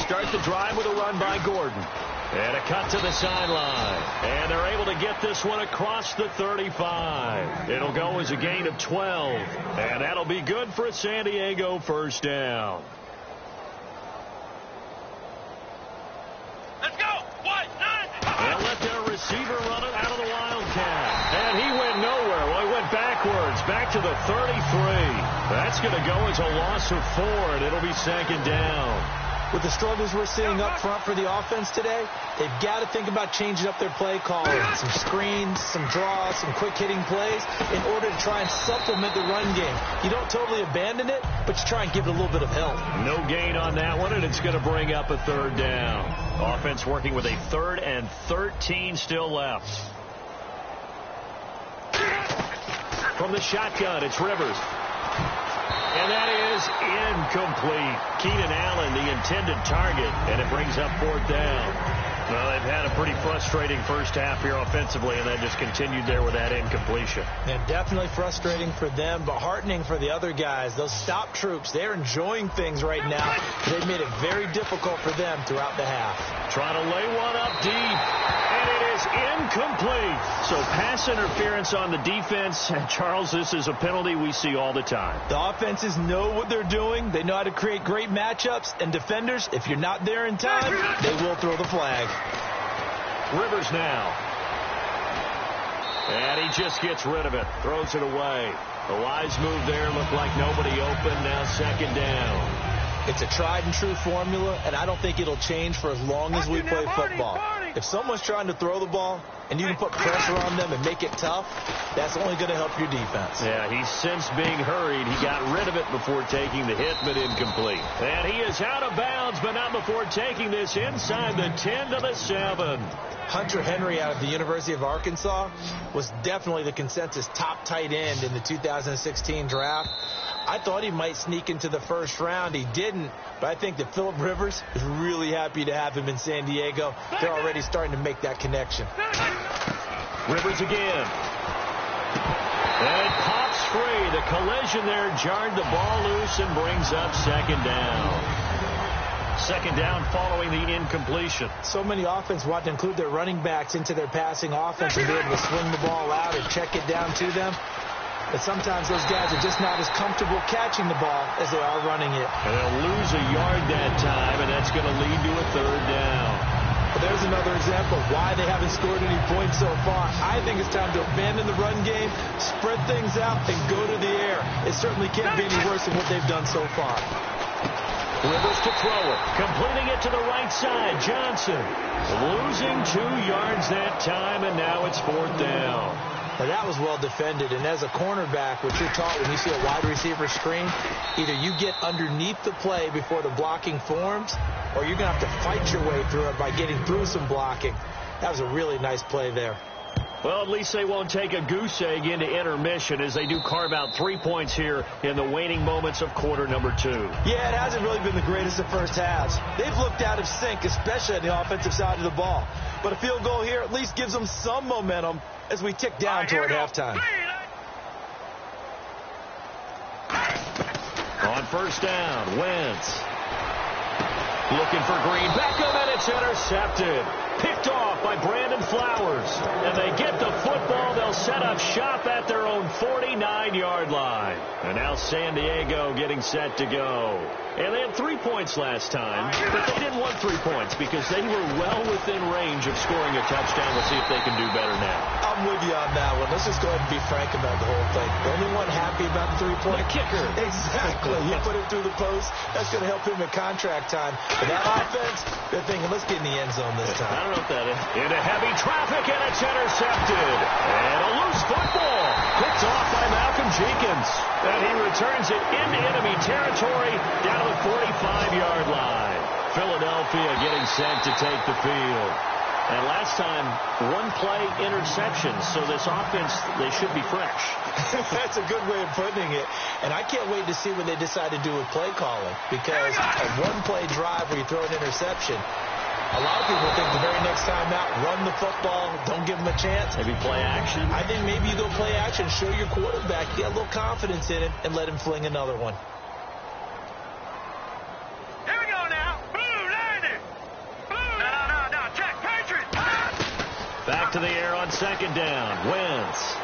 start the drive with a run by Gordon. And a cut to the sideline. And they're able to get this one across the 35. It'll go as a gain of 12. And that'll be good for a San Diego first down. Let's go. 1, 9. They'll let their receiver run it out of the Wildcat. And he went nowhere. Well, he went backwards, back to the 33. That's going to go as a loss of 4, and it'll be second down. With the struggles we're seeing up front for the offense today, they've got to think about changing up their play calling. Some screens, some draws, some quick-hitting plays in order to try and supplement the run game. You don't totally abandon it, but you try and give it a little bit of help. No gain on that one, and it's going to bring up a third down. Offense working with a 3rd and 13 still left. From the shotgun, it's Rivers. And that is incomplete. Keenan Allen, the intended target, and it brings up 4th down. Well, they've had a pretty frustrating first half here offensively, and then just continued there with that incompletion. And definitely frustrating for them, but heartening for the other guys. Those stop troops, they're enjoying things right now. They've made it very difficult for them throughout the half. Trying to lay one up deep, and it is incomplete. So pass interference on the defense. Charles, this is a penalty we see all the time. The offenses know what they're doing. They know how to create great matchups. And defenders, if you're not there in time, they will throw the flag. Rivers now. And he just gets rid of it. Throws it away. A wise move there. Looked like nobody open. Now second down. It's a tried-and-true formula, and I don't think it'll change for as long as we play football. If someone's trying to throw the ball and you can put pressure on them and make it tough, that's only going to help your defense. Yeah, he's since being hurried. He got rid of it before taking the hit, but incomplete. And he is out of bounds, but not before taking this inside the 10 to the 7. Hunter Henry out of the University of Arkansas was definitely the consensus top tight end in the 2016 draft. I thought he might sneak into the first round. He didn't, but I think that Phillip Rivers is really happy to have him in San Diego. They're already starting to make that connection. Rivers again. And it pops free. The collision there jarred the ball loose and brings up second down. Second down following the incompletion. So many offense want to include their running backs into their passing offense and be able to swing the ball out and check it down to them. But sometimes those guys are just not as comfortable catching the ball as they are running it. And they'll lose a yard that time, and that's going to lead to a third down. But there's another example of why they haven't scored any points so far. I think it's time to abandon the run game, spread things out, and go to the air. It certainly can't be any worse than what they've done so far. Rivers to throw it, completing it to the right side. Johnson losing 2 yards that time, and now it's 4th down. Now that was well defended, and as a cornerback, what you're taught when you see a wide receiver screen, either you get underneath the play before the blocking forms, or you're going to have to fight your way through it by getting through some blocking. That was a really nice play there. Well, at least they won't take a goose egg into intermission as they do carve out 3 points here in the waning moments of quarter number 2. Yeah, it hasn't really been the greatest of first halves. They've looked out of sync, especially on the offensive side of the ball. But a field goal here at least gives them some momentum as we tick down toward halftime. On first down, Wentz. Looking for Green. Beckham, and it's intercepted. Picked off by Brandon Flowers. And they get the football. They'll set up shop at their own 49-yard line. And now San Diego getting set to go. And they had 3 points last time, but they didn't want 3 points because they were well within range of scoring a touchdown. Let's see if they can do better now. I'm with you on that one. Let's just go ahead and be frank about the whole thing. The only one happy about the 3-point kicker. Exactly. You put it through the post. That's going to help him in contract time. But that offense, they're thinking, let's get in the end zone this time. I don't know what that is. Into heavy traffic, and it's intercepted. And a loose football. Picked off by Malcolm Jenkins. And he returns it into enemy territory down to the 45-yard line. Philadelphia getting set to take the field. And last time, 1-play interception. So this offense, they should be fresh. That's a good way of putting it. And I can't wait to see what they decide to do with play calling. Because a 1-play drive where you throw an interception, a lot of people think the very next time out, run the football, don't give them a chance. Maybe play action. I think maybe you go play action, show your quarterback, get a little confidence in him, and let him fling another one. Here we go now. Blue 99. second down. Wentz.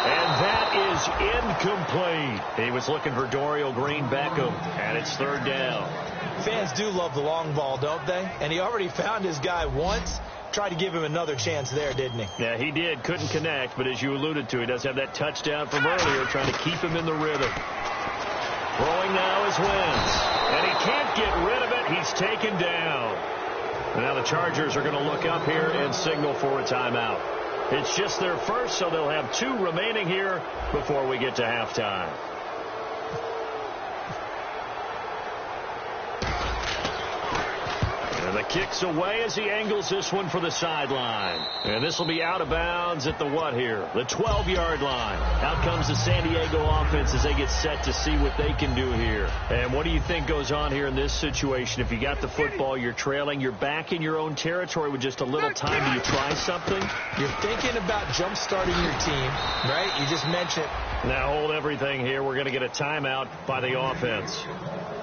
And that is incomplete. He was looking for Dorial Green-Beckham, and it's third down. Fans do love the long ball, don't they? And he already found his guy once. Tried to give him another chance there, didn't he? Yeah, he did. Couldn't connect, but as you alluded to, he does have that touchdown from earlier, trying to keep him in the rhythm. Throwing now is Wentz, and he can't get rid of it. He's taken down. And now the Chargers are going to look up here and signal for a timeout. It's just their first, so they'll have 2 remaining here before we get to halftime. And the kick's away as he angles this one for the sideline. And this will be out of bounds at the what here? The 12-yard line. Out comes the San Diego offense as they get set to see what they can do here. And what do you think goes on here in this situation? If you got the football, you're trailing, you're back in your own territory with just a little time. Do you try something? You're thinking about jump-starting your team, right? You just mentioned it. Now hold everything here. We're going to get a timeout by the offense.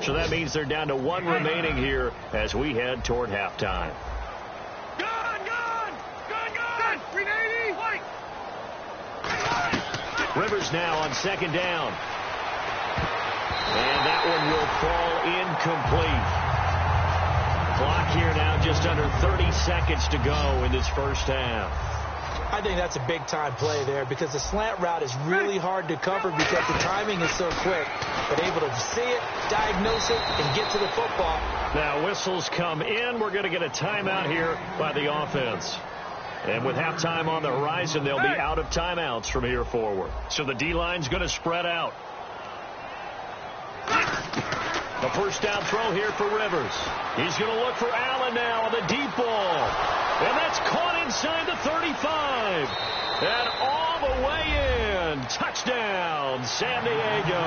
So that means they're down to 1 remaining here as we head toward halftime. Rivers now on second down. And that one will fall incomplete. Clock here now just under 30 seconds to go in this first half. I think that's a big-time play there because the slant route is really hard to cover because the timing is so quick. But able to see it, diagnose it, and get to the football. Now whistles come in. We're going to get a timeout here by the offense. And with halftime on the horizon, they'll be out of timeouts from here forward. So the D-line's going to spread out. The first down throw here for Rivers. He's going to look for Allen now on the deep ball. And that's caught inside the 35. And all the way in. Touchdown, San Diego.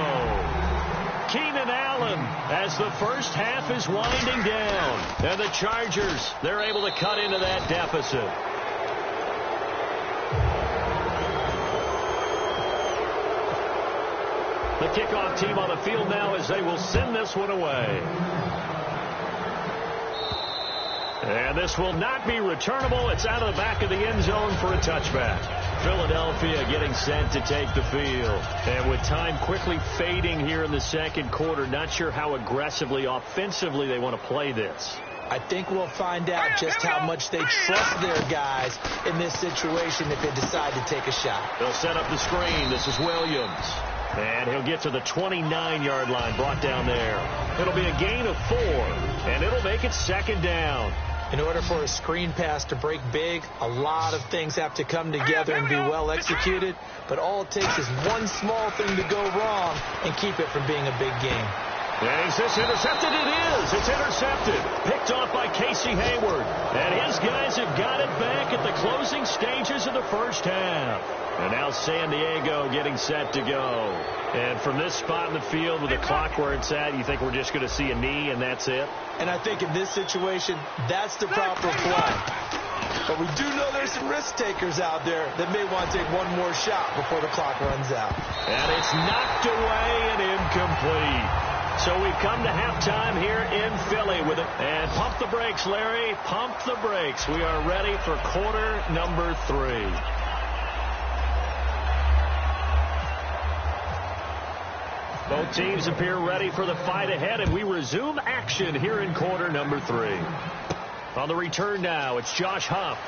Keenan Allen as the first half is winding down. And the Chargers, they're able to cut into that deficit. The kickoff team on the field now as they will send this one away. And this will not be returnable. It's out of the back of the end zone for a touchback. Philadelphia getting set to take the field. And with time quickly fading here in the second quarter, not sure how aggressively, offensively they want to play this. I think we'll find out just how much they trust their guys in this situation if they decide to take a shot. They'll set up the screen. This is Williams. And he'll get to the 29-yard line, brought down there. It'll be a gain of 4, and it'll make it second down. In order for a screen pass to break big, a lot of things have to come together and be well executed. But all it takes is one small thing to go wrong and keep it from being a big game. And is this intercepted? It is. It's intercepted. Picked off by Casey Hayward. And his guys have got it back at the closing stages of the first half. And now San Diego getting set to go. And from this spot in the field with the clock where it's at, you think we're just going to see a knee and that's it? And I think in this situation, that's the proper play. But we do know there's some risk takers out there that may want to take one more shot before the clock runs out. And it's knocked away and incomplete. So we've come to halftime here in Philly with it. And pump the brakes, Larry. Pump the brakes. We are ready for quarter number 3. Both teams appear ready for the fight ahead, and we resume action here in quarter number 3. On the return now, it's Josh Huff.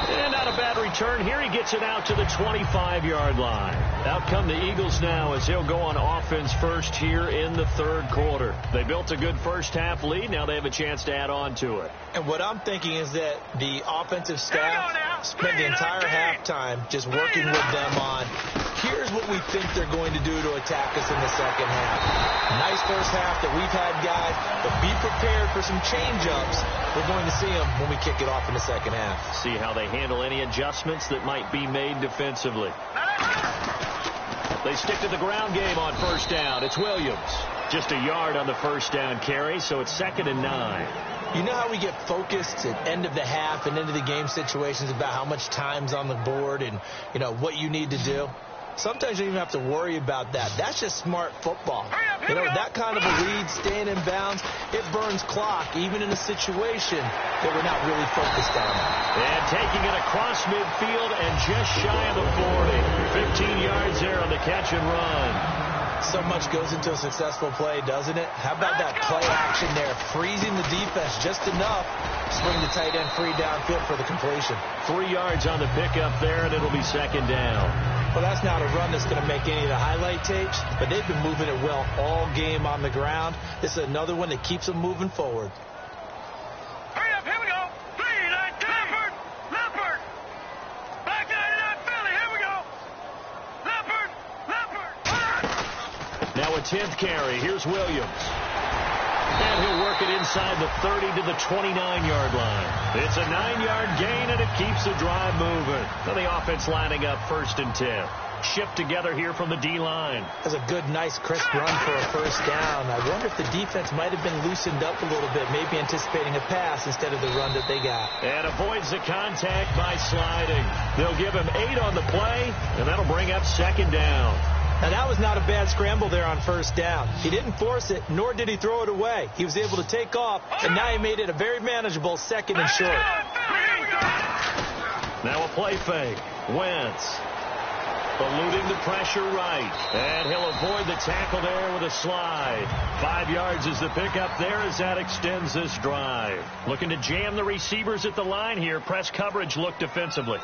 And not a bad return here. He gets it out to the 25-yard line. Out come the Eagles now as they'll go on offense first here in the third quarter. They built a good first-half lead. Now they have a chance to add on to it. And what I'm thinking is that the offensive staff spent the entire halftime just working with them on, here's what we think they're going to do to attack us in the second half. Nice first half that we've had, guys, but be prepared for some change-ups. We're going to see them when we kick it off in the second half. See how they handle any adjustments that might be made defensively. They stick to the ground game on first down. It's Williams. Just a yard on the first down carry, so it's 2nd and 9. You know how we get focused at end of the half and into the game situations about how much time's on the board and, you know, what you need to do? Sometimes you don't even have to worry about that. That's just smart football. You know, that kind of a lead, staying in bounds, it burns clock, even in a situation that we're not really focused on. And taking it across midfield and just shy of the 40. 15 yards there on the catch and run. So much goes into a successful play, doesn't it? How about that play action there, freezing the defense just enough to bring the tight end free downfield for the completion. 3 yards on the pickup there, and it'll be second down. Well, that's not a run that's going to make any of the highlight tapes, but they've been moving it well all game on the ground. This is another one that keeps them moving forward. Hurry up, here we go. Leopard. Back 99 Philly, here we go. Leopard. Now a 10th carry. Here's Williams. And he'll work it inside the 30 to the 29-yard line. It's a 9-yard gain, and it keeps the drive moving. And the offense lining up 1st and 10. Shift together here from the D-line. That's a good, nice, crisp run for a first down. I wonder if the defense might have been loosened up a little bit, maybe anticipating a pass instead of the run that they got. And avoids the contact by sliding. They'll give him 8 on the play, and that'll bring up second down. Now, that was not a bad scramble there on first down. He didn't force it, nor did he throw it away. He was able to take off, and now he made it a very manageable 2nd and short. Now a play fake. Wentz eluding the pressure right. And he'll avoid the tackle there with a slide. 5 yards is the pickup there as that extends this drive. Looking to jam the receivers at the line here. Press coverage look defensively.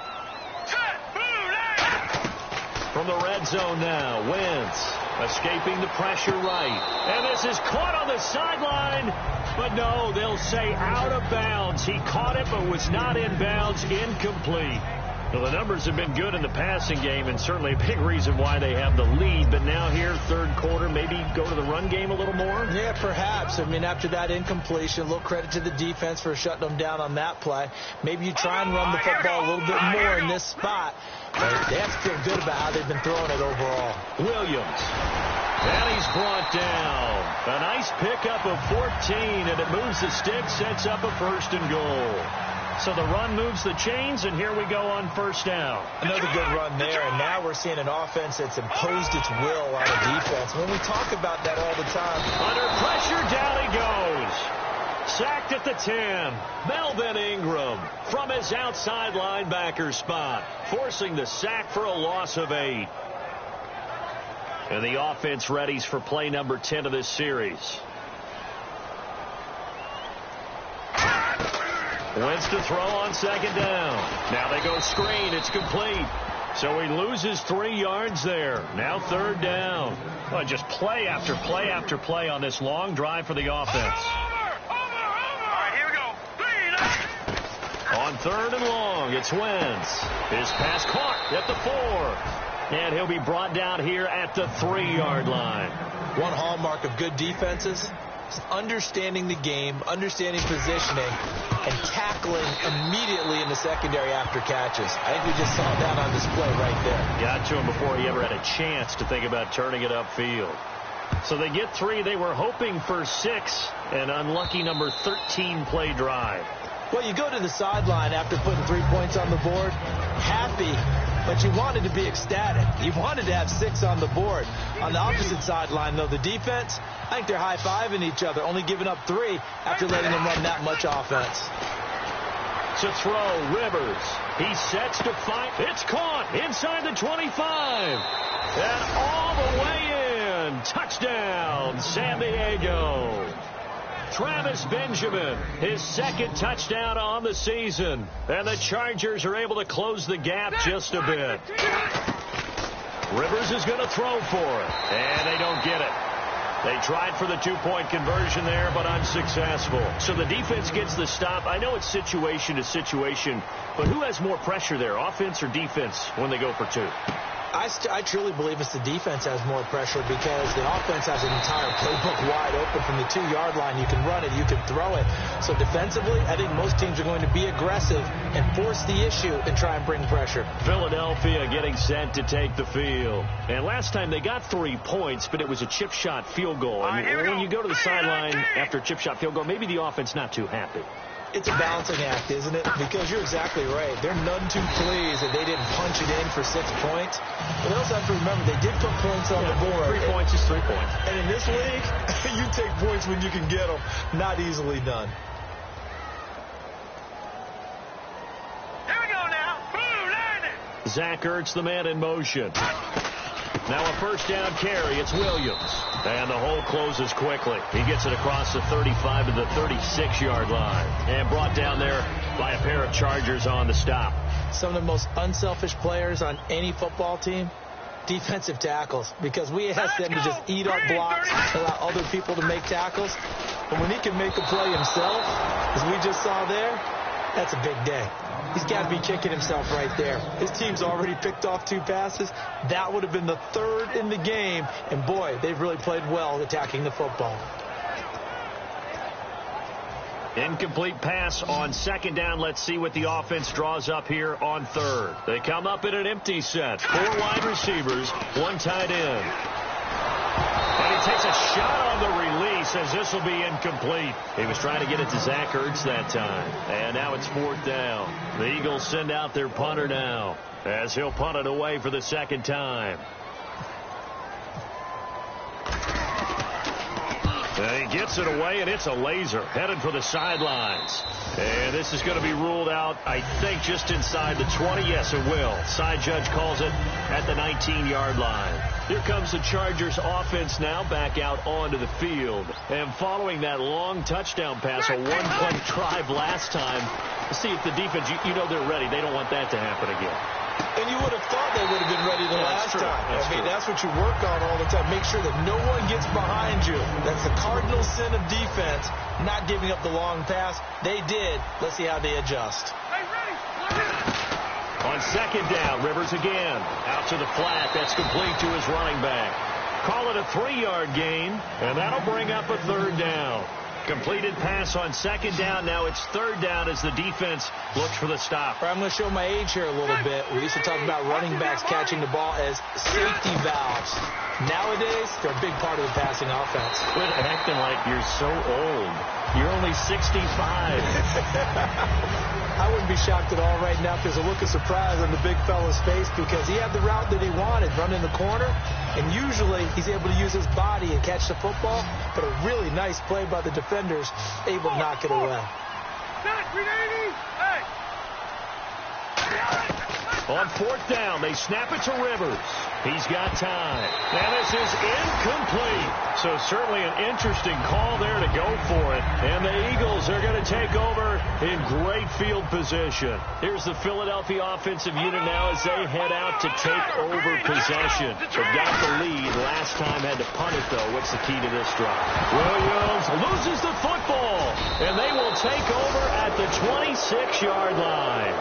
From the red zone now, Wentz escaping the pressure right. And this is caught on the sideline. But no, they'll say out of bounds. He caught it but was not in bounds. Incomplete. Well, the numbers have been good in the passing game, and certainly a big reason why they have the lead. But now here, third quarter, maybe go to the run game a little more? Yeah, perhaps. I mean, after that incompletion, a little credit to the defense for shutting them down on that play. Maybe you try and run the football a little bit more in this spot. But they have to feel good about how they've been throwing it overall. Williams. And he's brought down. A nice pickup of 14, and it moves the sticks, sets up a 1st and goal. So the run moves the chains, and here we go on first down. Another good run there, and now we're seeing an offense that's imposed its will on a defense. When we talk about that all the time. Under pressure, down he goes. Sacked at the 10. Melvin Ingram from his outside linebacker spot, forcing the sack for a loss of 8. And the offense readies for play number 10 of this series. Wentz to throw on second down. Now they go screen. It's complete. So he loses 3 yards there. Now 3rd down. Well, just play after play after play on this long drive for the offense. All right, here we go. On 3rd and long, it's Wentz. His pass caught at the 4. And he'll be brought down here at the 3-yard line. One hallmark of good defenses is understanding the game, understanding positioning, and tackling immediately in the secondary after catches. I think we just saw that on display right there. Got to him before he ever had a chance to think about turning it upfield. So they get 3. They were hoping for 6. An unlucky number 13 play drive. Well, you go to the sideline after putting 3 points on the board, happy, but you wanted to be ecstatic. You wanted to have 6 on the board. On the opposite sideline, though, the defense, I think they're high-fiving each other, only giving up 3 after letting them run that much offense. To throw, Rivers. He sets to fight. It's caught inside the 25. And all the way in. Touchdown, San Diego. Travis Benjamin, his 2nd touchdown on the season. And the Chargers are able to close the gap just a bit. Rivers is going to throw for it. And they don't get it. They tried for the 2-point conversion there, but unsuccessful. So the defense gets the stop. I know it's situation to situation, but who has more pressure there, offense or defense, when they go for 2? I truly believe it's the defense has more pressure because the offense has an entire playbook wide open from the 2-yard line. You can run it, you can throw it. So defensively, I think most teams are going to be aggressive and force the issue and try and bring pressure. Philadelphia getting set to take the field. And last time they got 3 points, but it was a chip shot field goal. And when you go to the sideline after a chip shot field goal, maybe the offense not too happy. It's a balancing act, isn't it? Because you're exactly right. They're none too pleased that they didn't punch it in for 6 points. But they also have to remember they did put points on the board. 3 points is 3 points. And in this league, you take points when you can get them. Not easily done. Here we go now. Boom, learn it. Zach Ertz, the man in motion. Now a first down carry. It's Williams. And the hole closes quickly. He gets it across the 35 to the 36-yard line. And brought down there by a pair of Chargers on the stop. Some of the most unselfish players on any football team, defensive tackles. Because we ask them to just eat our blocks, allow other people to make tackles. But when he can make a play himself, as we just saw there, that's a big day. He's got to be kicking himself right there. His team's already picked off 2 passes. That would have been the 3rd in the game. And, boy, they've really played well attacking the football. Incomplete pass on 2nd down. Let's see what the offense draws up here on 3rd. They come up in an empty set. 4 wide receivers, 1 tight end. And he takes a shot on the release as this will be incomplete. He was trying to get it to Zach Ertz that time. And now it's 4th down. The Eagles send out their punter now as he'll punt it away for the 2nd time. And he gets it away, and it's a laser headed for the sidelines. And this is going to be ruled out, I think, just inside the 20. Yes, it will. Side judge calls it at the 19-yard line. Here comes the Chargers offense now back out onto the field. And following that long touchdown pass, a 1-play drive last time, to see if the defense, you know they're ready. They don't want that to happen again. And you would have thought they would have been ready the last time. That's what you work on all the time. Make sure that no one gets behind you. That's the cardinal sin of defense, not giving up the long pass. They did. Let's see how they adjust. Hey, ready. On 2nd down, Rivers again. Out to the flat. That's complete to his running back. Call it a 3-yard gain, and that'll bring up a 3rd down. Completed pass on 2nd down. Now it's 3rd down as the defense looks for the stop. I'm going to show my age here a little bit. We used to talk about running backs catching the ball as safety valves. Nowadays, they're a big part of the passing offense. Quit acting like you're so old. You're only 65. I wouldn't be shocked at all right now if there's a look of surprise on the big fella's face because he had the route that he wanted, running the corner, and usually he's able to use his body and catch the football, but a really nice play by the defenders, able to knock it away. Hey. On 4th down, they snap it to Rivers. He's got time. And this is incomplete. So certainly an interesting call there to go for it. And the Eagles are going to take over in great field position. Here's the Philadelphia offensive unit now as they head out to take over possession. They've got the lead. Last time had to punt it, though. What's the key to this drive? Williams loses the football. And they will take over at the 26-yard line.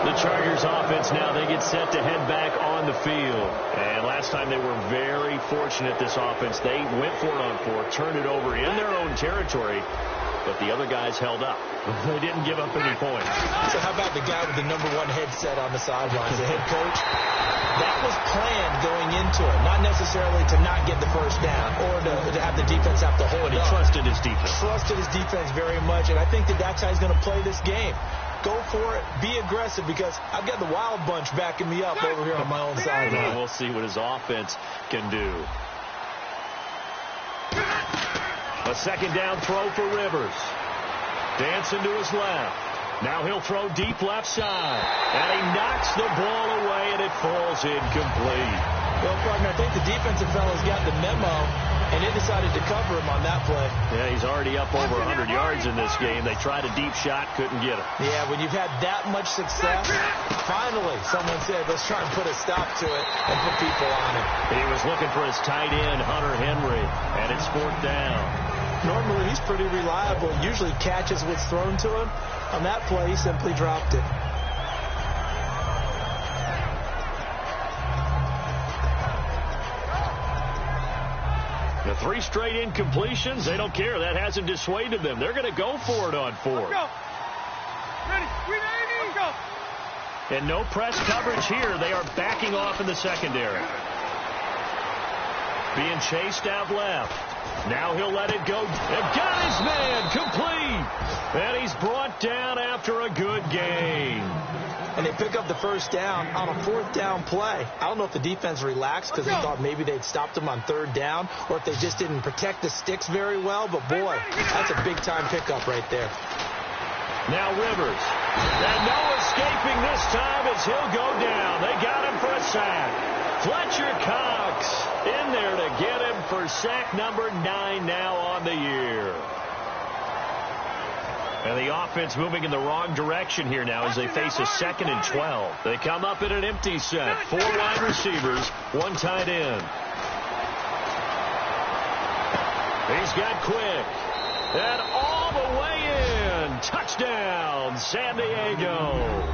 The Chargers offense now, they get set to head back on the field. And last time they were very fortunate, this offense. They went for it on 4, turned it over in their own territory, but the other guys held up. They didn't give up any points. So how about the guy with the #1 headset on the sidelines, the head coach? That was planned going into it, not necessarily to not get the first down or to have the defense have to hold But he up. trusted his defense. Trusted his defense very much, and I think that's how he's going to play this game. Go for it. Be aggressive because I've got the wild bunch backing me up over here on my own sideline. We'll see what his offense can do. A 2nd down throw for Rivers. Dancing to his left. Now he'll throw deep left side. And he knocks the ball away, and it falls incomplete. Well, partner, I think the defensive fellas got the memo, and they decided to cover him on that play. Yeah, he's already up over 100 yards in this game. They tried a deep shot, couldn't get it. Yeah, when you've had that much success, finally someone said, let's try and put a stop to it and put people on it. He was looking for his tight end, Hunter Henry, and it's 4th down. Normally, he's pretty reliable. Usually catches what's thrown to him. On that play, he simply dropped it. The 3 straight incompletions, they don't care. That hasn't dissuaded them. They're going to go for it on 4. Let's go. Ready. Let's go. And no press coverage here. They are backing off in the secondary. being chased out left. Now he'll let it go. And got his man complete. And he's brought down after a good game. And they pick up the first down on a fourth down play. I don't know if the defense relaxed because they thought maybe they'd stopped them on third down or if they just didn't protect the sticks very well. But, boy, that's a big-time pickup right there. Now Rivers. And no escaping this time as he'll go down. They got him for a sack. Fletcher Cox in there to get him for sack number 9 now on the year. And the offense moving in the wrong direction here now as they face a 2nd and 12. They come up in an empty set. 4 wide receivers, 1 tight end. He's got Quick. And all the way in. Touchdown, San Diego.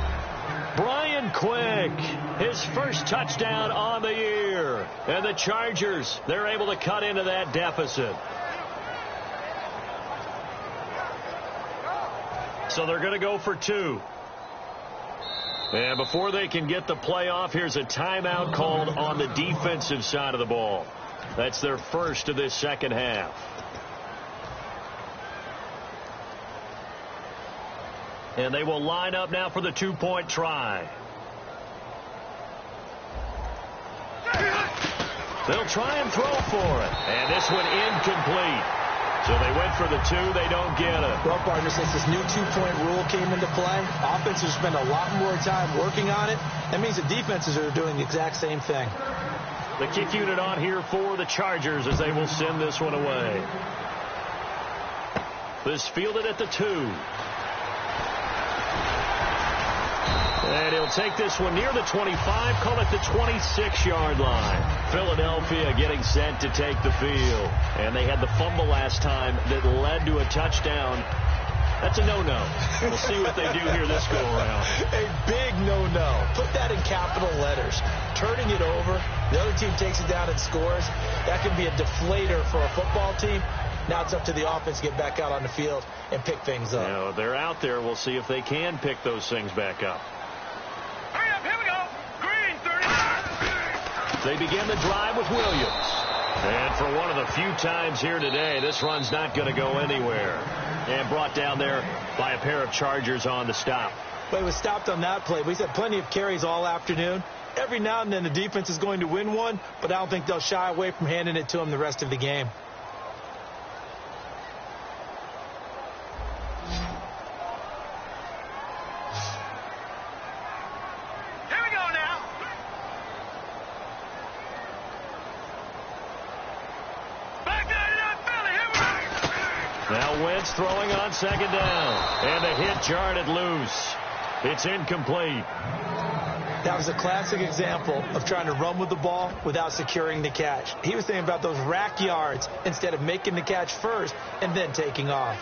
Brian Quick, his first touchdown on the year. And the Chargers, they're able to cut into that deficit. So they're going to go for 2. And before they can get the play off, here's a timeout called on the defensive side of the ball. That's their first of this second half. And they will line up now for the 2-point try. They'll try and throw for it. And this one incomplete. So they went for the 2. They don't get it. Well, partner, since this new 2-point rule came into play, offenses spend a lot more time working on it. That means the defenses are doing the exact same thing. The kick unit on here for the Chargers as they will send this one away. This fielded at the 2. And he'll take this one near the 25, call it the 26-yard line. Philadelphia getting set to take the field. And they had the fumble last time that led to a touchdown. That's a no-no. We'll see what they do here this go-around. A big no-no. Put that in capital letters. Turning it over, the other team takes it down and scores. That could be a deflator for a football team. Now it's up to the offense to get back out on the field and pick things up. Now, they're out there. We'll see if they can pick those things back up. Hurry up, here we go. Green, 30. They begin the drive with Williams. And for one of the few times here today, this run's not going to go anywhere. And brought down there by a pair of Chargers on the stop. But he was stopped on that play. He's had plenty of carries all afternoon. Every now and then the defense is going to win one, but I don't think they'll shy away from handing it to him the rest of the game. Now Wentz throwing on second down. And the hit jarred it loose. It's incomplete. That was a classic example of trying to run with the ball without securing the catch. He was thinking about those rack yards instead of making the catch first and then taking off.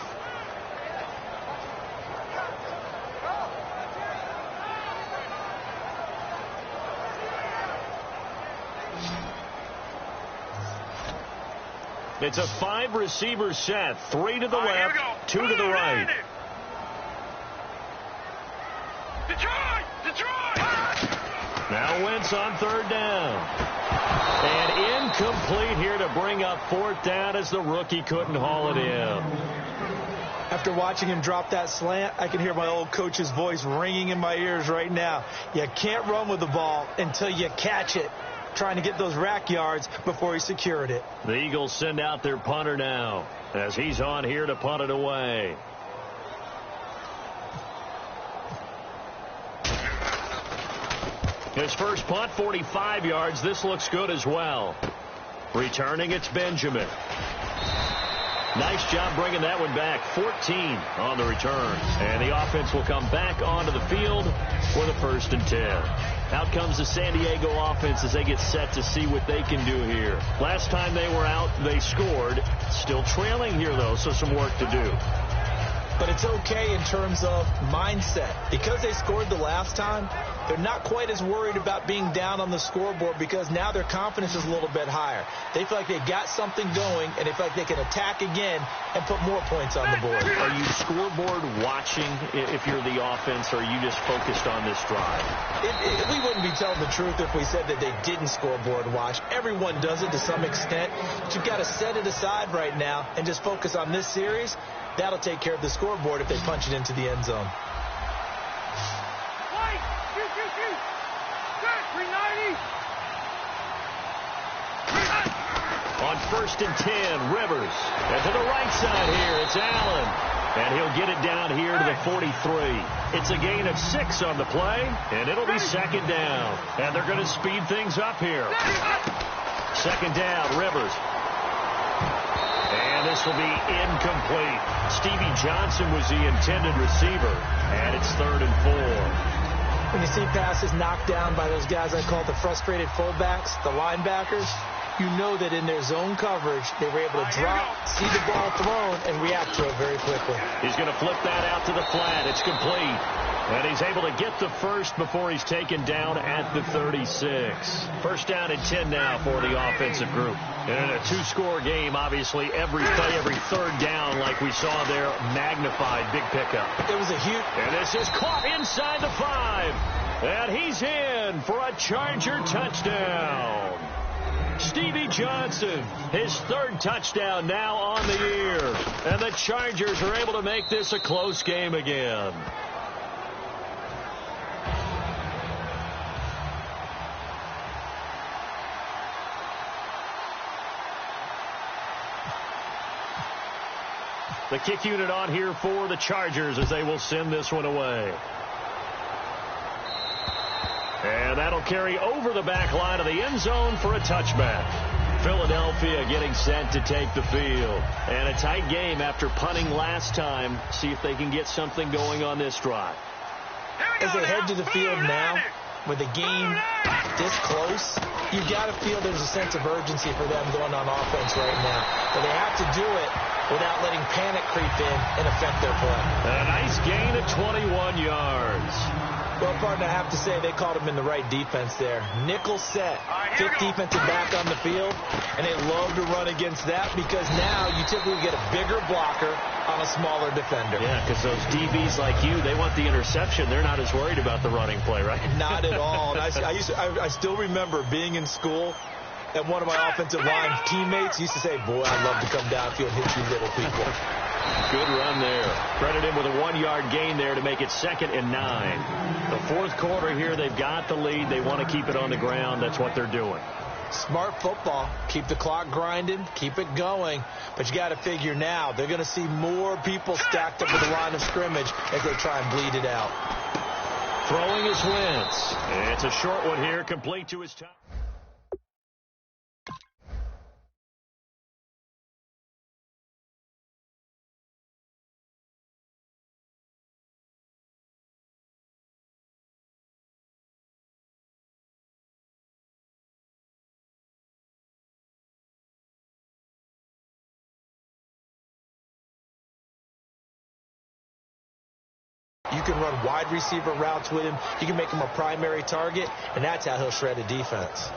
It's a 5-receiver set. 3 to the left, 2 to the right. Now Wentz on third down. And incomplete here to bring up fourth down as the rookie couldn't haul it in. After watching him drop that slant, I can hear my old coach's voice ringing in my ears right now. You can't run with the ball until you catch it. Trying to get those rack yards before he secured it. The Eagles send out their punter now as he's on here to punt it away. His first punt, 45 yards. This looks good as well. Returning, it's Benjamin. Nice job bringing that one back. 14 on the return. And the offense will come back onto the field for the 1st and 10. Out comes the San Diego offense as they get set to see what they can do here. Last time they were out, they scored. Still trailing here, though, so some work to do. But it's okay in terms of mindset. Because they scored the last time, they're not quite as worried about being down on the scoreboard because now their confidence is a little bit higher. They feel like they got something going, and they feel like they can attack again and put more points on the board. Are you scoreboard watching if you're the offense, or are you just focused on this drive? We wouldn't be telling the truth if we said that they didn't scoreboard watch. Everyone does it to some extent. But you've got to set it aside right now and just focus on this series. That'll take care of the scoreboard if they punch it into the end zone. On 1st and 10, Rivers. And to the right side here, it's Allen. And he'll get it down here to the 43. It's a gain of 6 on the play, and it'll be 2nd down. And they're going to speed things up here. 2nd down, Rivers. And this will be incomplete. Stevie Johnson was the intended receiver, and it's 3rd and 4. When you see passes knocked down by those guys I call the frustrated fullbacks, the linebackers, you know that in their zone coverage, they were able to drop, see the ball thrown, and react to it very quickly. He's going to flip that out to the flat. It's complete. And he's able to get the first before he's taken down at the 36. 1st down and 10 now for the offensive group. And in a 2-score game, obviously, every play, every 3rd down, like we saw there, magnified. Big pickup. It was a huge... And this is caught inside the 5. And he's in for a Charger touchdown. Stevie Johnson, his 3rd touchdown now on the year. And the Chargers are able to make this a close game again. The kick unit on here for the Chargers as they will send this one away. And that'll carry over the back line of the end zone for a touchback. Philadelphia getting set to take the field. And a tight game after punting last time. See if they can get something going on this drive. As they head to the field now, with the game this close, you've got to feel there's a sense of urgency for them going on offense right now. But they have to do it without letting panic creep in and affect their play. And a nice gain of 21 yards. Well, partner, I have to say they caught him in the right defense there. Nickel set, 5th defensive back on the field, and they love to run against that because now you typically get a bigger blocker on a smaller defender. Yeah, because those DBs like you, they want the interception. They're not as worried about the running play, right? Not at all. And I still remember being in school, and one of my offensive line teammates used to say, boy, I'd love to come downfield and hit you little people. Good run there. Credit him with a 1-yard gain there to make it 2nd and 9. The 4th quarter here, they've got the lead. They want to keep it on the ground. That's what they're doing. Smart football. Keep the clock grinding. Keep it going. But you got to figure now, they're going to see more people stacked up at the line of scrimmage as they try and bleed it out. Throwing is Wentz. It's a short one here, complete to his top. You can run wide receiver routes with him. You can make him a primary target, and that's how he'll shred a defense.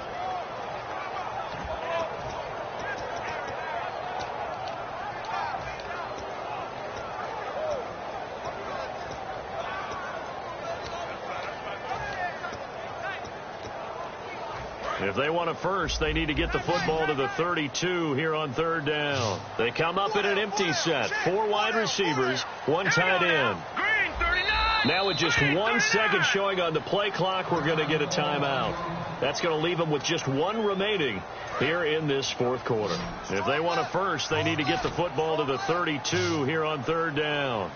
If they want a first, they need to get the football to the 32 here on 3rd down. They come up in an empty set. 4 wide receivers, 1 tight end. Now with just 1 second showing on the play clock, we're going to get a timeout. That's going to leave them with just 1 remaining here in this 4th quarter. If they want a first, they need to get the football to the 32 here on 3rd down.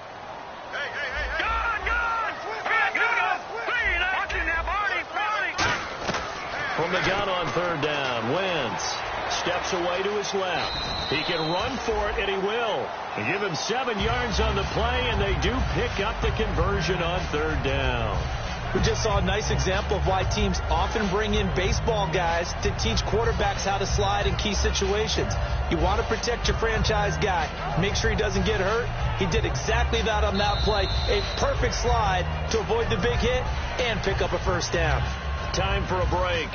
From the gun on 3rd down, Wentz steps away to his left. He can run for it, and he will. They give him 7 yards on the play, and they do pick up the conversion on 3rd down. We just saw a nice example of why teams often bring in baseball guys to teach quarterbacks how to slide in key situations. You want to protect your franchise guy. Make sure he doesn't get hurt. He did exactly that on that play. A perfect slide to avoid the big hit and pick up a first down. Time for a break.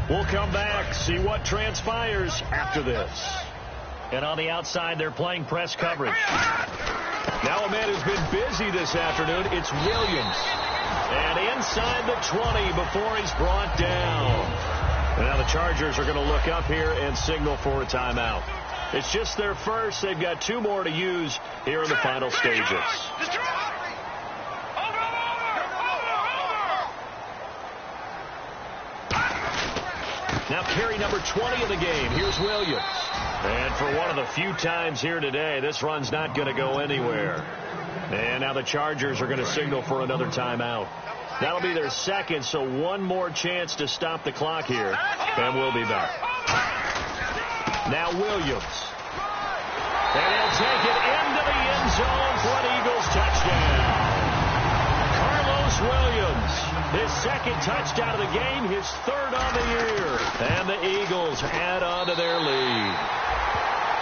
We'll come back, see what transpires after this. And on the outside, they're playing press coverage. Now a man who's been busy this afternoon, it's Williams. And inside the 20 before he's brought down. And now the Chargers are going to look up here and signal for a timeout. It's just their first. They've got 2 more to use here in the final stages. Now carry number 20 of the game. Here's Williams. And for one of the few times here today, this run's not going to go anywhere. And now the Chargers are going to signal for another timeout. That'll be their second, so one more chance to stop the clock here. And we'll be back. Now Williams. And he'll take it into the end zone for an Eagles touchdown. Carlos Williams, his second touchdown of the game, his third on the year. And the Eagles add on to their lead.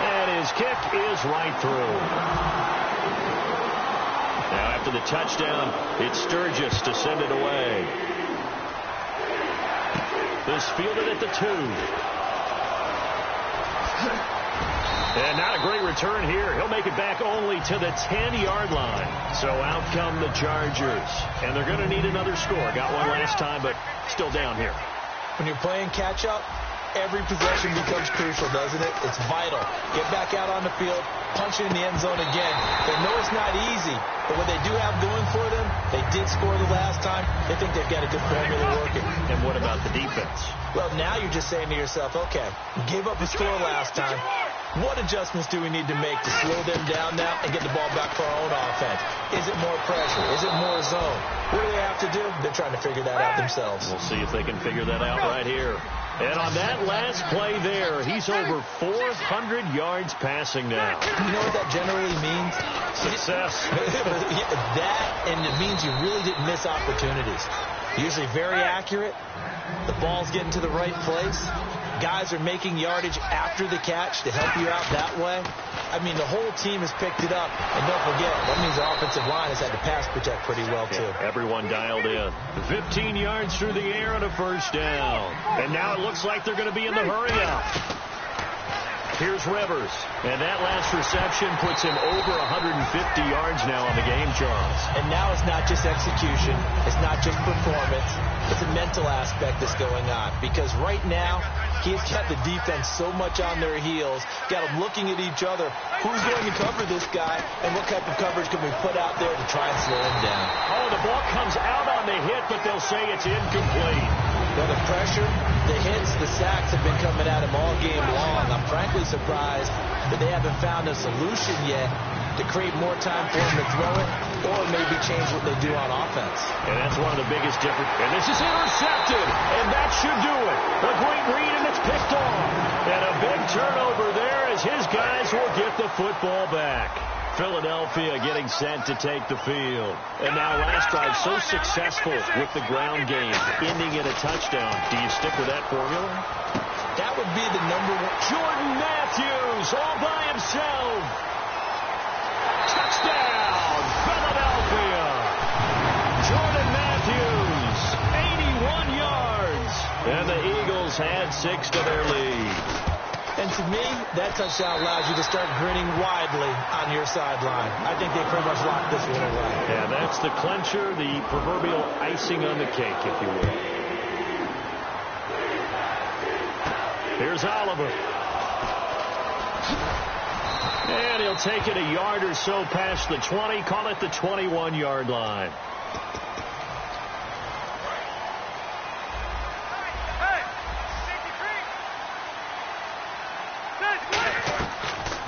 And his kick is right through. Now after the touchdown, it's Sturgis to send it away. This fielded at the 2. And not a great return here. He'll make it back only to the 10-yard line. So out come the Chargers. And they're going to need another score. Got one last time, but still down here. When you're playing catch-up, every possession becomes crucial, doesn't it? It's vital. Get back out on the field, punch it in the end zone again. They know it's not easy, but what they do have going for them, they did score the last time. They think they've got a good formula working. And what about the defense? Well, now you're just saying to yourself, okay, we gave up a score last time. What adjustments do we need to make to slow them down now and get the ball back for our own offense? Is it more pressure? Is it more zone? What do they have to do? They're trying to figure that out themselves. We'll see if they can figure that out right here. And on that last play there, he's over 400 yards passing now. You know what that generally means? Success. That, and it means you really didn't miss opportunities. Usually very accurate. The ball's getting to the right place. Guys are making yardage after the catch to help you out that way. I mean, the whole team has picked it up. And don't forget, that means the offensive line has had to pass protect pretty well, too. Yeah, everyone dialed in. 15 yards through the air and a first down. And now it looks like they're going to be in the hurry-up. Here's Rivers. And that last reception puts him over 150 yards now on the game, Charles. And now it's not just execution. It's not just performance. It's a mental aspect that's going on. Because right now, he's got the defense so much on their heels, got them looking at each other. Who's going to cover this guy, and what type of coverage can we put out there to try and slow him down? Oh, the ball comes out on the hit, but they'll say it's incomplete. Well, the pressure, the hits, the sacks have been coming at him all game long. I'm frankly surprised that they haven't found a solution yet to create more time for him to throw it, or maybe change what they do on offense. And that's one of the biggest differences. And this is intercepted, and that should do it. A great read, and it's picked off. And a big turnover there as his guys will get the football back. Philadelphia getting set to take the field. And now last drive so successful with the ground game, ending in a touchdown. Do you stick with that formula? That would be the number one. Jordan Matthews all by himself. Touchdown, Philadelphia. Jordan Matthews, 81 yards. And the Eagles add 6 to their lead. And to me, that touchdown allows you to start grinning widely on your sideline. I think they pretty much locked this one away. Yeah, that's the clincher, the proverbial icing on the cake, if you will. Here's Oliver. And he'll take it a yard or so past the 20, call it the 21-yard line.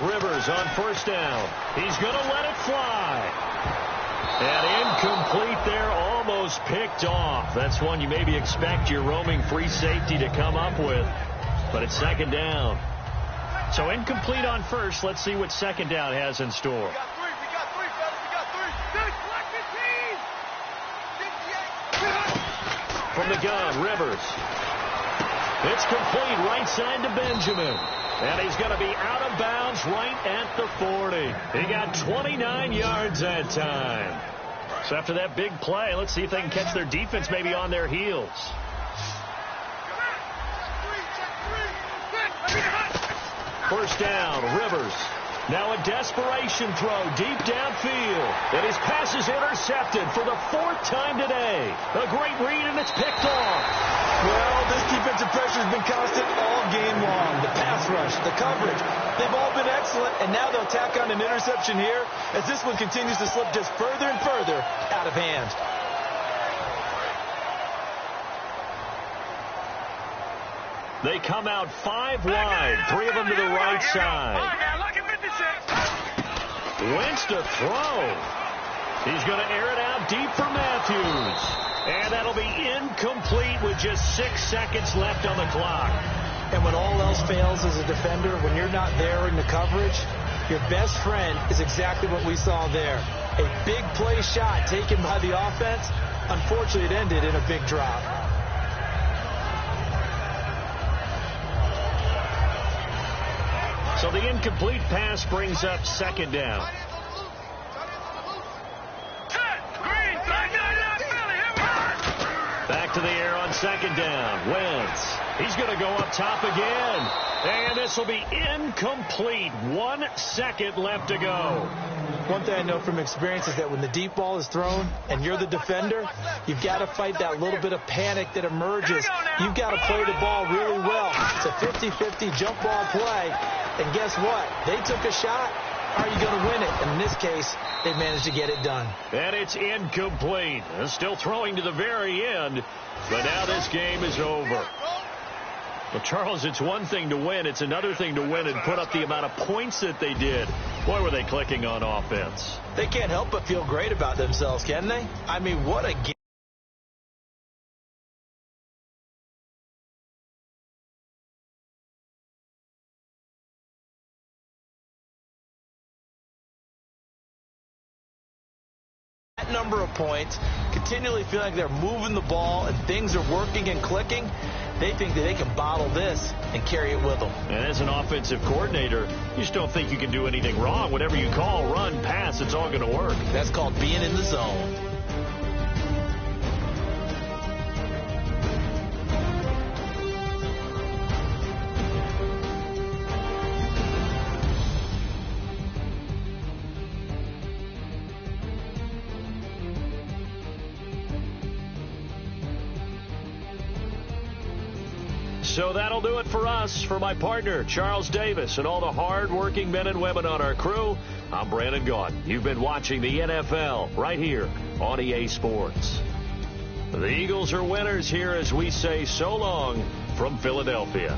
Rivers on first down. He's going to let it fly. And incomplete there, almost picked off. That's one you maybe expect your roaming free safety to come up with. But it's second down. So incomplete on first. Let's see what second down has in store. We got three, fellas. We got three. From the gun, Rivers. It's complete right side to Benjamin. And he's going to be out of bounds right at the 40. He got 29 yards that time. So after that big play, let's see if they can catch their defense maybe on their heels. First down, Rivers. Now a desperation throw deep downfield. And his pass is intercepted for the 4th time today. A great read, and it's picked off. Well, this defensive pressure has been constant all game long. The pass rush, the coverage, they've all been excellent, and now they'll tack on an interception here as this one continues to slip just further and further out of hand. They come out 5 wide, 3 of them to the right side. Wentz to throw. He's going to air it out deep for Matthews. And that'll be incomplete with just 6 seconds left on the clock. And when all else fails as a defender, when you're not there in the coverage, your best friend is exactly what we saw there. A big play shot taken by the offense. Unfortunately, it ended in a big drop. So the incomplete pass brings up 2nd down. Back to the air on 2nd down. Wentz. He's going to go up top again. And this will be incomplete. 1 second left to go. One thing I know from experience is that when the deep ball is thrown and you're the defender, you've got to fight that little bit of panic that emerges. You've got to play the ball really well. It's a 50-50 jump ball play. And guess what? They took a shot. How are you going to win it? And in this case, they managed to get it done. And it's incomplete. They're still throwing to the very end. But now this game is over. Well, Charles, it's one thing to win. It's another thing to win and put up the amount of points that they did. Boy, were they clicking on offense. They can't help but feel great about themselves, can they? I mean, what a game. That number of points, continually feeling like they're moving the ball and things are working and clicking. They think that they can bottle this and carry it with them. And as an offensive coordinator, you just don't think you can do anything wrong. Whatever you call, run, pass, it's all going to work. That's called being in the zone. So that'll do it for us. For my partner, Charles Davis, and all the hard-working men and women on our crew, I'm Brandon Gaudin. You've been watching the NFL right here on EA Sports. The Eagles are winners here as we say so long from Philadelphia.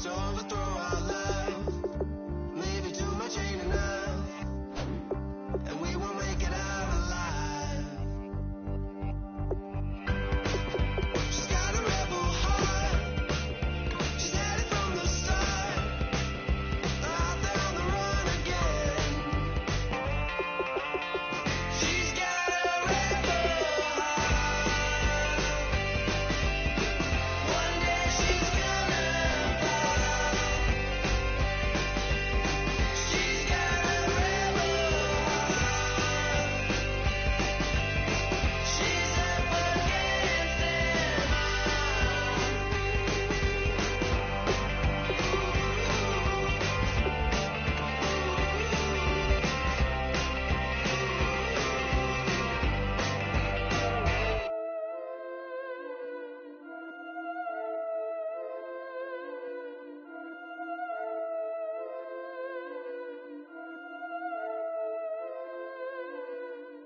to overthrow our love. Maybe too much ain't enough, and we won't make it out alive. She's got a rebel heart. She's had it from the start. Out there on the run again. She's got a rebel heart. One day she's gonna fall. She's got a rebel heart. She's up against them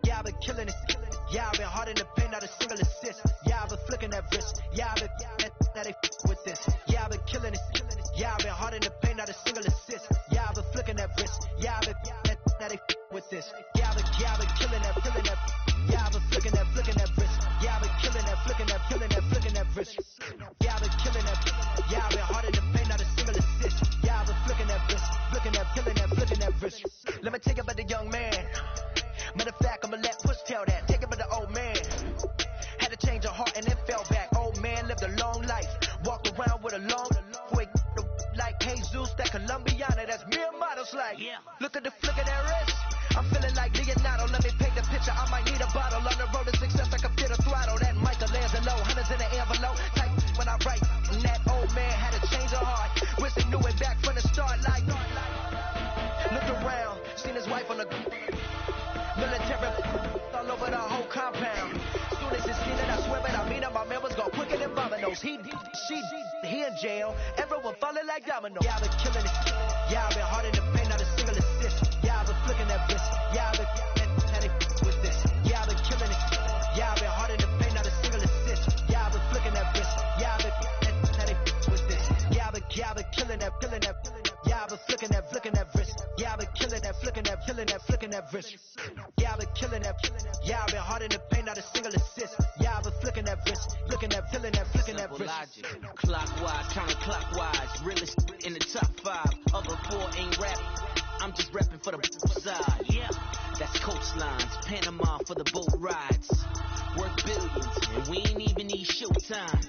Yeah, I've been killing it. Yeah, I've been hard in the paint, not a single assist. Yeah, I've been flicking that wrist. Yeah, I've been now they with this. Yeah, I've been killing it. Yeah, I've been hard in the paint, not a single assist. Yeah, I've been flicking that wrist. Yeah, I've been now they with this. Yeah, I've been killing that, killing that. Yeah, I've been flicking that wrist. Yeah, I've been killing that, flicking that wrist. Yeah, I've been killing that. Yeah, I've been hard in the paint, not a single assist. Yeah, I've been flicking that wrist, flicking that wrist. Let me take it about the young man. Matter of fact, I'ma let Push tell that. Take it by the old man. Had to change her heart and then fell back. Old man lived a long life. Walked around with a long quick like Jesus, that Colombiana. That's mere models like. Yeah. Look at the flick of that wrist. I'm feeling like Leonardo. Let me paint the picture. I might need a bottle. On the road to success, I can fit a throttle. That Michelangelo, hundreds in the envelope. Type when I write. And that old man had to change her heart. Wish he knew it back from the start. Like, looked around, seen his wife on the military all over the whole compound. Soon as he seen it, I swear it, I mean it, my man was gone quicker than dominoes. He in jail, everyone falling like dominoes. Yeah, I've been killing it. Yeah, I've been hard in the paint, not a single assist. Yeah, I've been flicking that wrist. Yeah, I've been now they with this. Yeah, I've been killing it. Yeah, I've been hard in the paint, not a single assist. Yeah, I've been flicking that wrist. Yeah, I've been now they with this. Yeah, I've been killing that, killing that. Yeah, I've been flicking that wrist. Yeah, I've been killing that, flicking that wrist. Yeah, I've been killing that. Yeah, I've been hard in the paint, not a single assist. Yeah, I've been flicking that wrist, flicking that wrist. Logic, clockwise, counterclockwise, realest in the top 5. Other 4 ain't rap. I'm just rapping for the side. Yeah, that's coastlines, Panama for the boat rides. Worth billions, and we ain't even need showtime.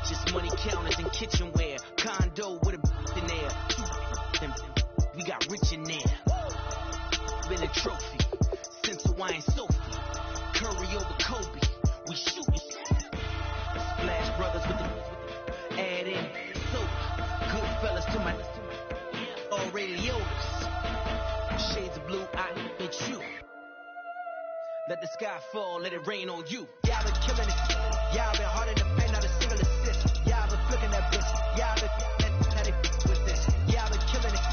Just money counters and kitchenware. Condo with a in there. And we got rich in there. Been a trophy since Hawaiian Sophie. Curry over Kobe. We shootin'. Splash Brothers with the add in soda. Good fellas to my already Yodas. Shades of blue, I ain't you. Let the sky fall, let it rain on you. Yeah, I've been killing it. Yeah, I've been hard in the paint, not a single assist. Yeah, I've been flicking that wrist. Yeah, I've been now they with this. Yeah, I've been killing it.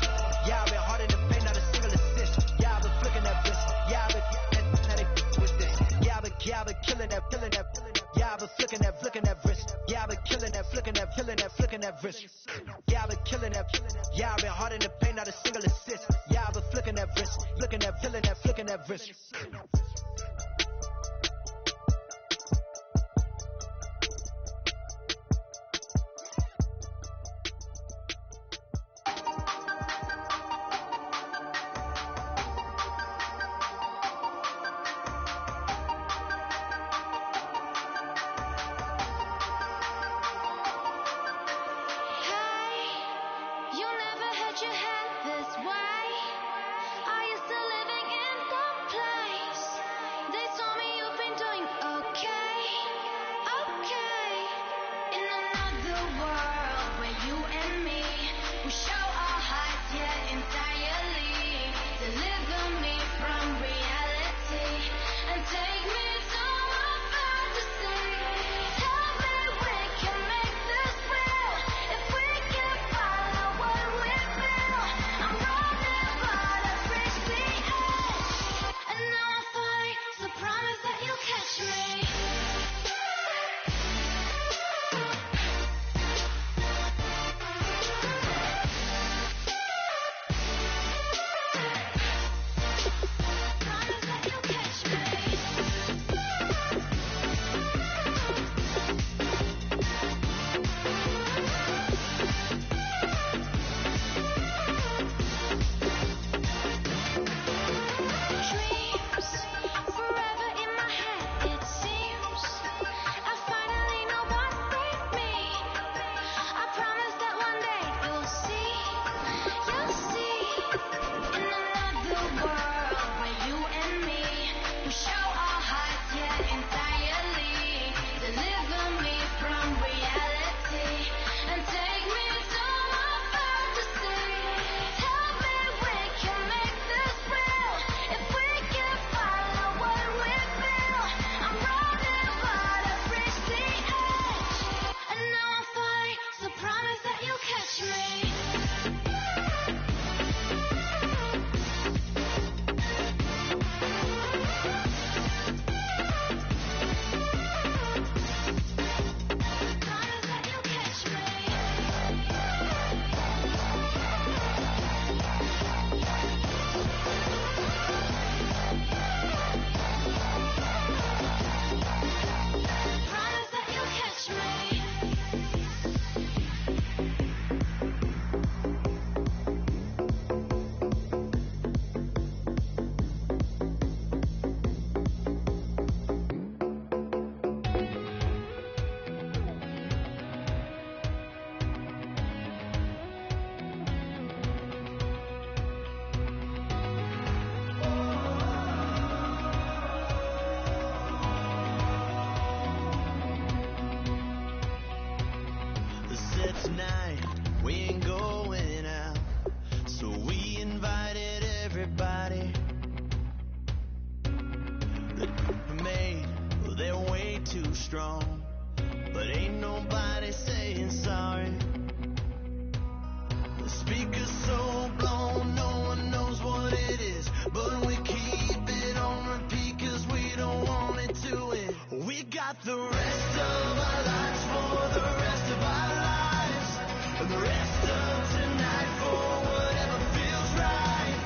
Yeah, I've been hard in the paint, not a single assist. Yeah, I've been flicking that wrist. Yeah, I've been now they with this. Yeah, I've been killing that. Yeah, I've been flicking that wrist. Yeah, I've been killing that, flicking that wrist. Yeah, I've been killing that. Yeah, I've been hard in the paint, not a single assist. Yeah, I've been flicking that wrist, flicking that wrist. Are you still living in the place they told strong, but ain't nobody saying sorry. The speaker's so blown, no one knows what it is, but we keep it on repeat 'cause we don't want it to end. We got the rest of our lives for the rest of our lives, and the rest of tonight for whatever feels right.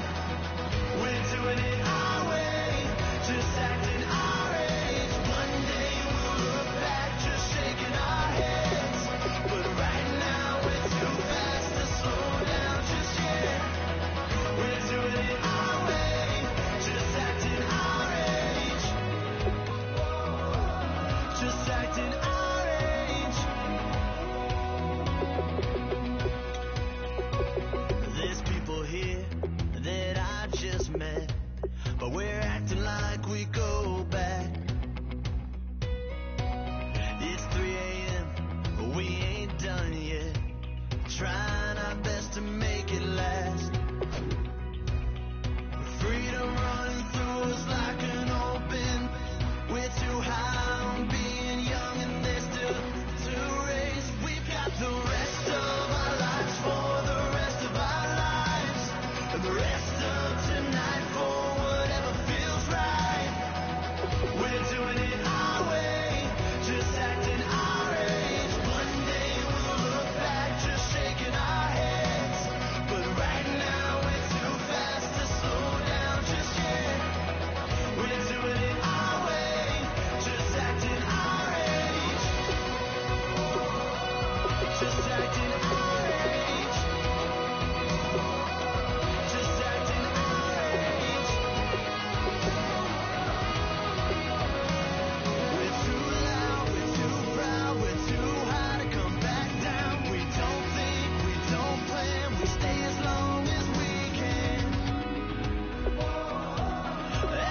We're doing it our way, just acting our age. One day we'll look back, just shaking our heads, but right now we're too fast to slow down just yet. We're doing it our way, just acting our age, just acting our age. There's people here that I've just met, but we're acting like we go back. It's 3 a.m., but we ain't done yet, trying our best to make it last. Freedom running through us like an open. We're too high on being young and there's still to race. We've got the rest of our lives for the rest of our lives, and the rest of tonight for whatever feels right. We're doing it our way, just acting our age. One day we'll look back, just shaking our heads, but right now we're too fast to slow down just yet. We're doing it our way, just acting our age, just acting our age, just acting our age. We're too loud, we're too proud, we're too high to come back down. We don't think, we don't plan, we stay as long as we can,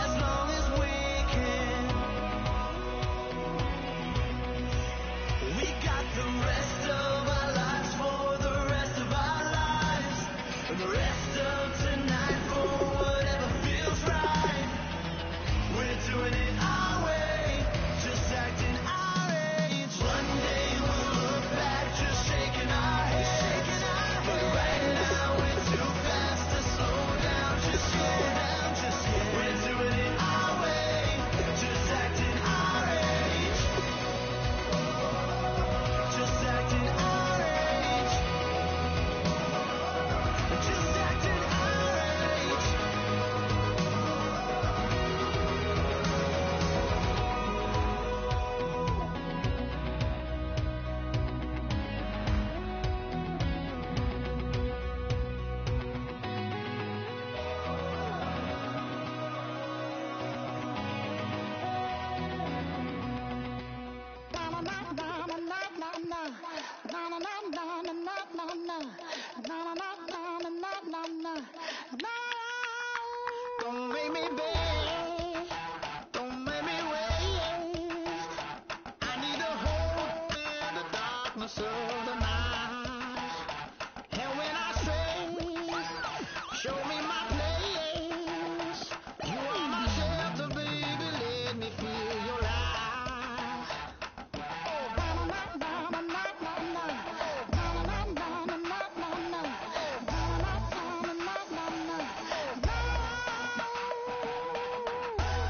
as long as we can. We got the rest of our lives for the rest of our lives, and the rest of tonight for whatever feels right. We're doing it our way, just acting our age. One day we'll look back, just shaking our heads, but right now we're too fast to slow down just yet. We're doing it our way, just acting our age, just acting our age, just acting our age. Don't make me beg, don't make me wait. I need a hope in the darkness of the night. And when I say, show me my place, you are my shelter, baby, let me feel your light.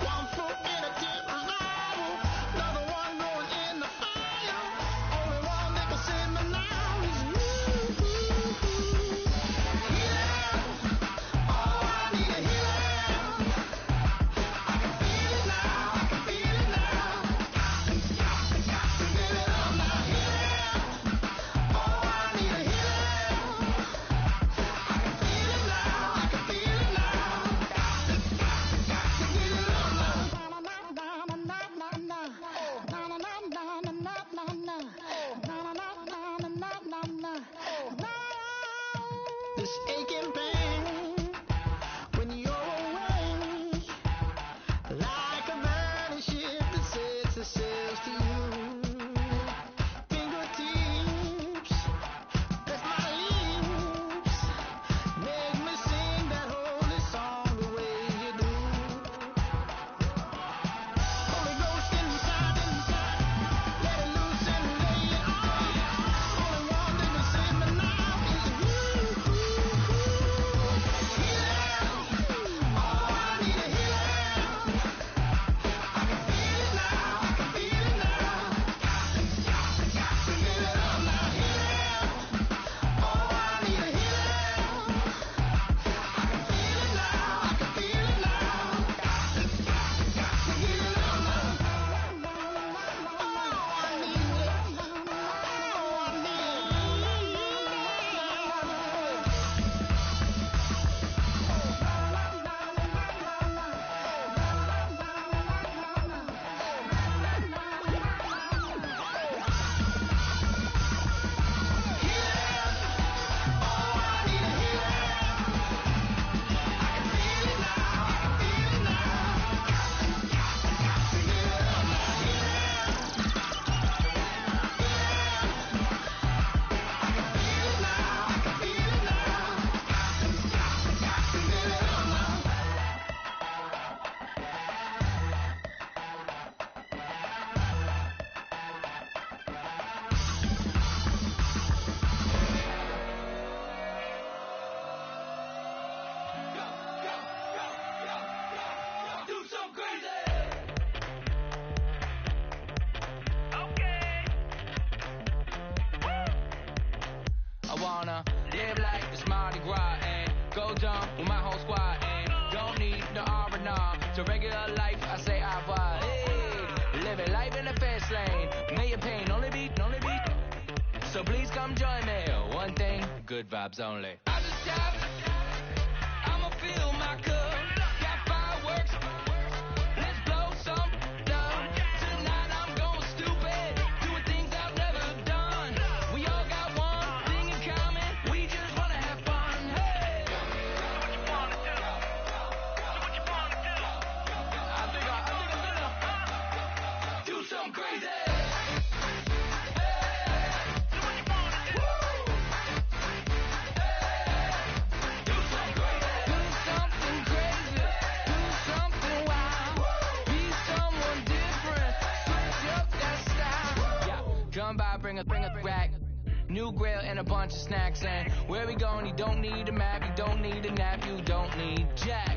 One foot in a different bottle, another one going in the fire. Only one that can save me now is you. Healer, oh, I need a healer. I can feel it now, I can feel it now. Give it up now, healer. Oh, I need a healer. I can feel it now, I can feel it now. This aching pain when you're away, like a burning ship that sets the sails to you. Fingertips, that's my lips, make me sing that holy song the way you do. Holy Ghost inside, inside. vibes only. I just tap, I'ma fill my cup. Got fireworks, let's blow some love. Tonight I'm going stupid, doing things I've never done. We all got one thing in common, we just wanna have fun. Hey, do what you wanna do. Do what you wanna do. I think I'm gonna do something crazy. Bring a rack, new grill and a bunch of snacks. And where we going, you don't need a map, you don't need a nap, you don't need jack.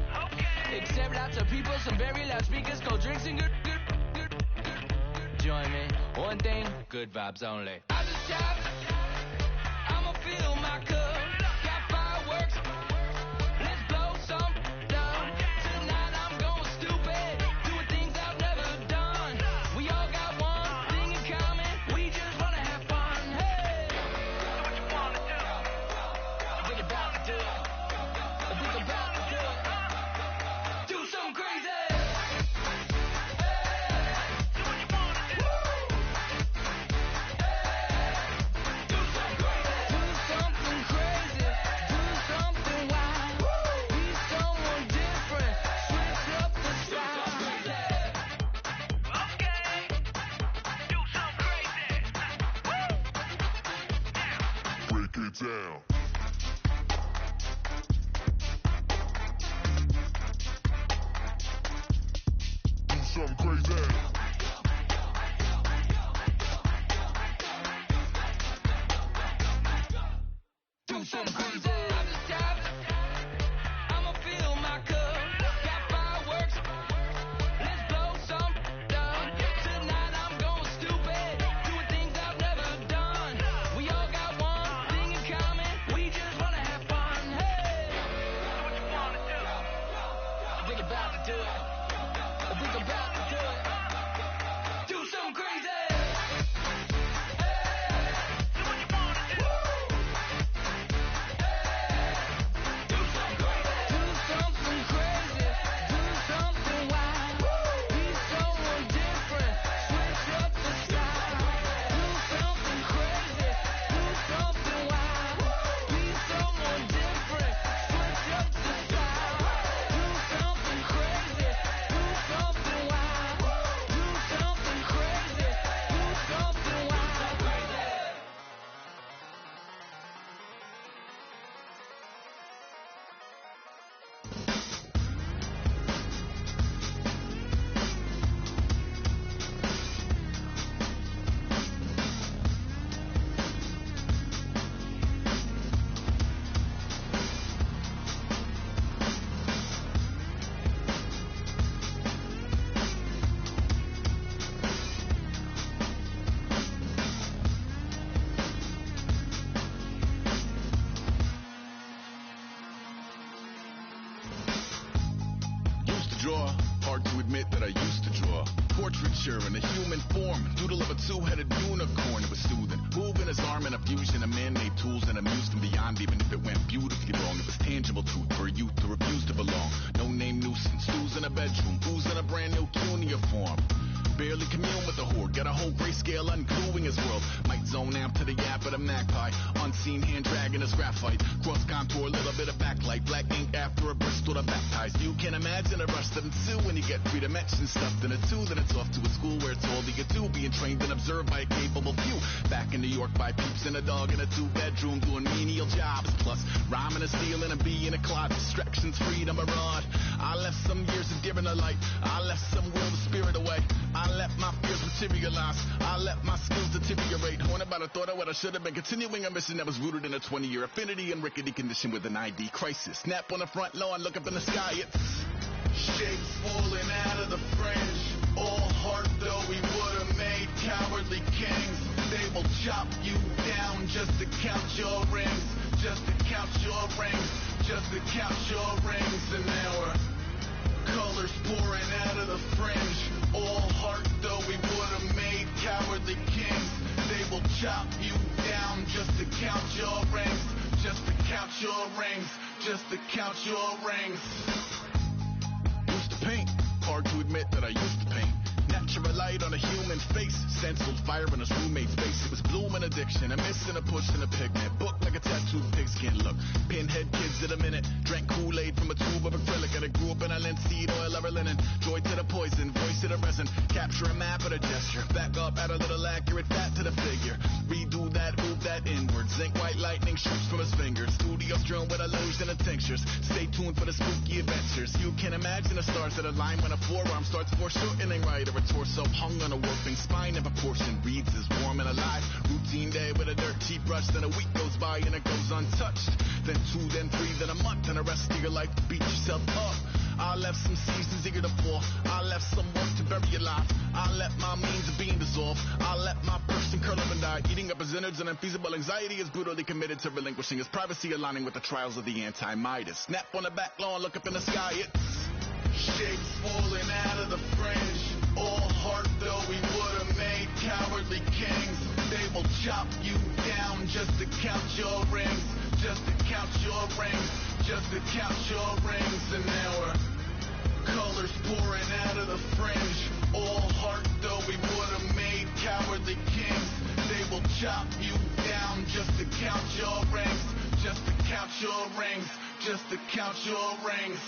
Except lots of people, some very loud speakers, cold drinks and good. Join me, one thing, good vibes only. I just tap, I'ma fill my cup. Got fireworks, let's blow some love. Tonight I'm going stupid, doing things I've never done. We all got one thing in common, we just wanna have fun. Hey, do what you wanna do. I think about to do it. I think about to do it. Do something crazy. Down. Do something crazy. Do something crazy. I just tap, I'ma fill my cup. Got fireworks, let's blow some love. Tonight I'm going stupid, doing things I've never done. We all got one thing in common, we just wanna have fun. Hey, do what you wanna do. I think about to do it. I think about to do it. Do something crazy. Hard to admit that I used to draw portraiture in a human form, doodle of a two-headed unicorn. It was soothing, moving his arm in a fusion of man-made tools and amused from beyond. Even if it went beautifully wrong, it was tangible truth for a youth to refuse to belong. No name nuisance, who's in a bedroom, who's in a brand new cuneiform. Barely commune with the horde, got a whole grayscale ungluing his world. Might zone amp to the yap of the magpie, unseen hand dragging his graphite. Cross contour, little bit of backlight, black ink after a Bristol to baptize. You can imagine a rush to ensue when you get three dimensions stuffed in a two. Then it's off to a school where it's all you get to, being trained and observed by a capable few. Back in New York by peeps and a dog in a two-bedroom doing menial jobs. Plus rhyming and stealing and being a closet, distractions, freedom, a rod. I left some years of giving a light, I left some will the spirit away. I let my fears materialize, I let my skills deteriorate. Horn about a thought of what I should have been, continuing a mission that was rooted in a 20-year affinity and rickety condition with an ID crisis. Snap on the front lawn, look up in the sky, it's shapes falling out of the fringe. All heart though we would have made cowardly kings. They will chop you down just to count your rings, just to count your rings, just to count your rings. And now we're colors pouring out of the fringe. All heart though we would have made cowardly kings. They will chop you down just to count your rings, just to count your rings, just to count your rings. Used to paint, hard to admit that I used to paint. Natural light on a human face, stenciled fire in his roommate's face. It was bloom and addiction, a miss and a push and a pigment. Book like a tattooed pigskin look. Pinhead kids in a minute, drank Kool-Aid from a tube of acrylic. And I grew up in a linseed oil or linen. Joy to the poison, voice to the resin. Capture a map of a gesture. Back up, add a little accurate fat to the figure. Redo that, move that inward. Zinc white lightning shoots from his fingers. Studio strewn with illusion and tinctures. Stay tuned for the spooky adventures. You can imagine the stars that align when a forearm starts foreshortening right. Or a torso hung on a warping spine in proportion. Reads as warm and alive. Routine day with a dirt cheap brush. Then a week goes by and it goes untouched. Then 2, then 3, then a month. And the rest of your life to beat yourself up. I left some seasons eager to fall. I left some work to bury your life. I let my means of being dissolve. I let my person curl up and die. Eating up his innards and unfeasible anxiety is brutally committed to relinquishing his privacy, aligning with the trials of the anti-Midas. Snap on the back lawn, look up in the sky. It's shapes falling out of the fringe. All heart though we would have made cowardly kings. They will chop you down just to count your rings. Just to count your rings. Just to count your rings. And now we're colors pouring out of the fringe. All heart though we would have made cowardly kings. They will chop you down just to count your rings. Just to count your rings. Just to count your rings.